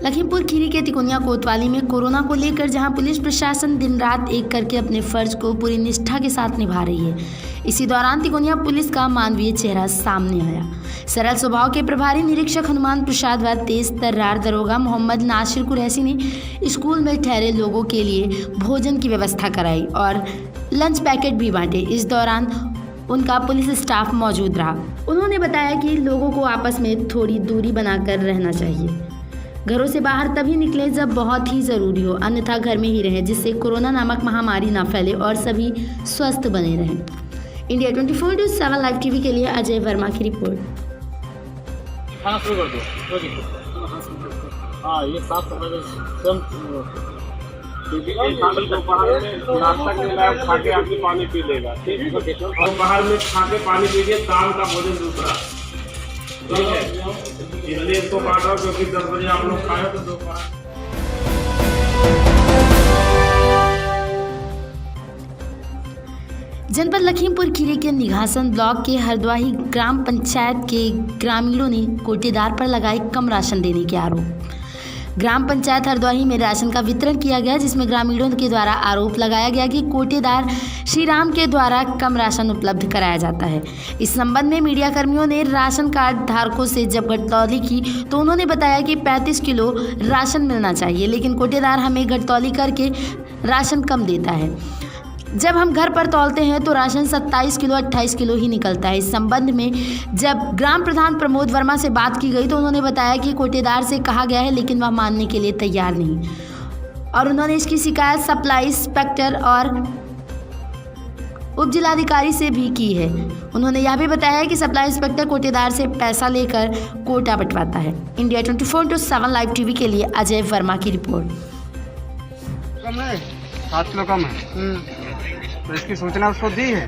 लखीमपुर खीरी के तिकोनिया कोतवाली में कोरोना को लेकर जहां पुलिस प्रशासन दिन रात एक करके अपने फर्ज को पूरी निष्ठा के साथ निभा रही है, इसी दौरान तिकोनिया पुलिस का मानवीय चेहरा सामने आया। सरल स्वभाव के प्रभारी निरीक्षक हनुमान प्रसाद व तेज तर्रार दरोगा मोहम्मद नासिर कुरैशी ने स्कूल में ठहरे लोगों के लिए भोजन की व्यवस्था कराई और लंच पैकेट भी बांटे। इस दौरान उनका पुलिस स्टाफ मौजूद रहा। उन्होंने बताया कि लोगों को आपस में थोड़ी दूरी बनाकर रहना चाहिए। घरों से बाहर तभी निकलें जब बहुत ही ज़रूरी हो, अन्यथा घर में ही रहें, जिससे कोरोना नामक महामारी ना फैले और सभी स्वस्थ बने रहें। इंडिया 24/7 लाइव टीवी के लिए अजय वर्मा की रिपोर्ट। खाना शुरू कर दो। हाँ, ये साफ नाश्ता के लिए खा के आके पानी पी लेगा, ठीक है। और बाहर में खा के पानी पीजिए, शाम का भोजन दूसरा, ठीक है। इसलिए इसको काट रहा हूँ क्योंकि 10 बजे आप लोग खाए तो दोपहर। जनपद लखीमपुर खीरी के निघासन ब्लॉक के हरद्वाही ग्राम पंचायत के ग्रामीणों ने कोटेदार पर लगाए कम राशन देने के आरोप। ग्राम पंचायत हरद्वाही में राशन का वितरण किया गया, जिसमें ग्रामीणों के द्वारा आरोप लगाया गया कि कोटेदार श्रीराम के द्वारा कम राशन उपलब्ध कराया जाता है। इस संबंध में मीडिया कर्मियों ने राशन कार्ड धारकों से जब घटतौली की तो उन्होंने बताया कि 35 किलो राशन मिलना चाहिए, लेकिन कोटेदार हमें घटतौली करके राशन कम देता है। जब हम घर पर तौलते हैं तो राशन 27 किलो 28 किलो ही निकलता है। इस संबंध में जब ग्राम प्रधान प्रमोद वर्मा से बात की गई तो उन्होंने बताया कि कोटेदार से कहा गया है, लेकिन वह मानने के लिए तैयार नहीं, और उन्होंने इसकी शिकायत सप्लाई इंस्पेक्टर और उप जिलाधिकारी से भी की है। उन्होंने यह भी बताया कि सप्लाई इंस्पेक्टर कोटेदार से पैसा लेकर कोटा बंटवाता है। इंडिया 24/7 लाइव टीवी के लिए अजय वर्मा की रिपोर्ट। कम है, 7 किलो कम है, तो इसकी सूचना उसको दी है।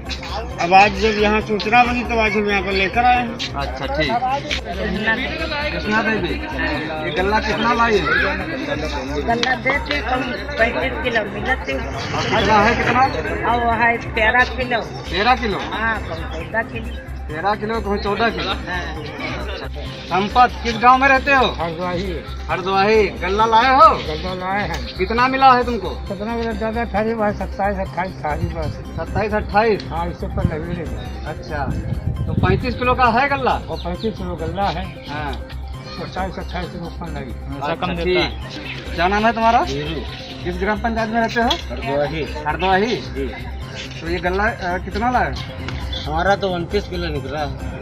अब आज जब यहाँ सूचना बनी तो आज हम यहाँ पर लेकर आए हैं। अच्छा, ठीक। कितना देगी? ये गल्ला कितना लाई है? गल्ला देते कम 35 किलो मिलते। कितना है? कितना? और है 13 किलो। 13 किलो? हाँ, कम 14 किलो। 13 किलो तो 14 किलो। संपत, किस गांव में रहते हो? हरद्वाही। हरद्वाही। गल्ला लाए हो? गल्ला लाए हैं। कितना मिला है तुमको? कितना मिला? ज़्यादा थारी बस 27 28 थारी बस 27 28। हाँ, इससे ऊपर नहीं मिलेगा। अच्छा, तो 35 किलो का है गल्ला? और 35 किलो गल्ला है। हाँ, 27 28 किलो ऊपर नहीं। अच्छा, कम देता है। क्या नाम है तुम्हारा? किस ग्राम पंचायत में रहते हो? हरद्वाही। हरद्वाही। तो ये गल्ला कितना लाए? हमारा तो 29 किलो निकला है।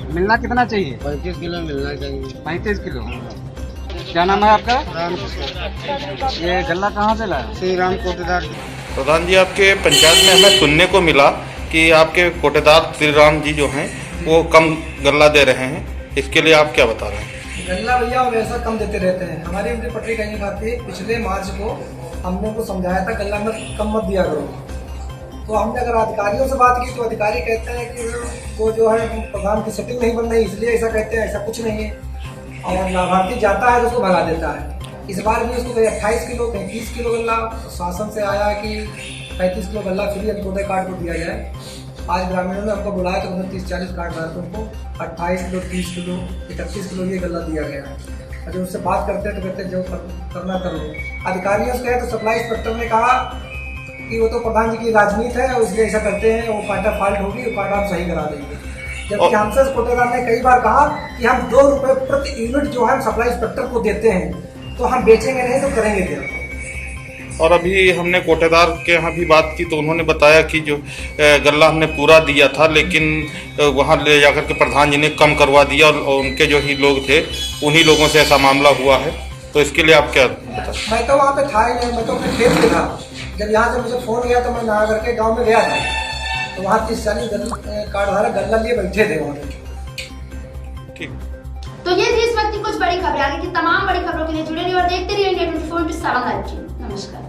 मिलना कितना चाहिए? 35 किलो मिलना चाहिए। 35 किलो। क्या नाम है आपका? ये गल्ला कहाँ से लाया? श्रीराम कोटेदार। प्रधान जी, आपके पंचायत में हमें सुनने को मिला कि आपके कोटेदार श्रीराम जी जो हैं वो कम गल्ला दे रहे हैं, इसके लिए आप क्या बता रहे हैं? गल्ला भैया वैसा कम देते रहते हैं। हमारी उनकी पटरी कहीं खाती। पिछले मार्च को हमने उनको समझाया था गल्ला में कम मत दिया करो, तो हमने अगर अधिकारियों से बात की तो अधिकारी कहते हैं कि वो जो है प्रधान की सेटिंग नहीं बन रही, इसलिए ऐसा कहते हैं। ऐसा कुछ नहीं है, और लाभार्थी जाता है तो उसको भगा देता है। इस बार भी उसको कहीं 28 किलो कहीं 30 किलो गल्ला शासन से आया कि 35 किलो गल्ला फ्री अंत्योदय कार्ड को दिया जाए। आज ग्रामीणों ने हमको बुलाया तो उन्होंने 30-40 कार्ड धारकों को 28 किलो 30 किलो 31 किलो ये गल्ला दिया गया है। और जब उससे बात करते हैं तो कहते हैं जो करना कर लो। अधिकारियों से कहे तो सप्लाई इंस्पेक्टर ने कहा कि वो तो प्रधान जी की राजनीति है, इसलिए ऐसा करते हैं, वो काटा फाल्ट होगी, वो काटा हम सही करा देंगे। जबकि हमसे कोटेदार ने कई बार कहा कि हम 2 रुपये प्रति यूनिट जो है हम सप्लाई इंस्पेक्टर को देते हैं, तो हम बेचेंगे नहीं तो करेंगे क्या। और अभी हमने कोटेदार के यहाँ भी बात की तो उन्होंने बताया कि जो गल्ला हमने पूरा दिया था, लेकिन वहाँ ले जाकर के प्रधान जी ने कम करवा दिया और उनके जो ही लोग थे उन्हीं लोगों से ऐसा मामला हुआ है, तो इसके लिए आप क्या बताएं? मैं तो वहाँ पे था ही नहीं, मैं तो अपने खेत में था। जब यहाँ से मुझे फोन गया तो मैं नहा करके गांव में गया था, तो वहाँ 30-40 कार्ड धारक गल्ला लिए बैठे थे वहाँ। ठीक। तो ये थी इस वक्त की कुछ बड़ी खबरें। आगे की तमाम बड़ी खबरों के लिए जुड़े रहिए और देखते रहिए इंडिया 24/7 लाइव टीवी। नमस्कार।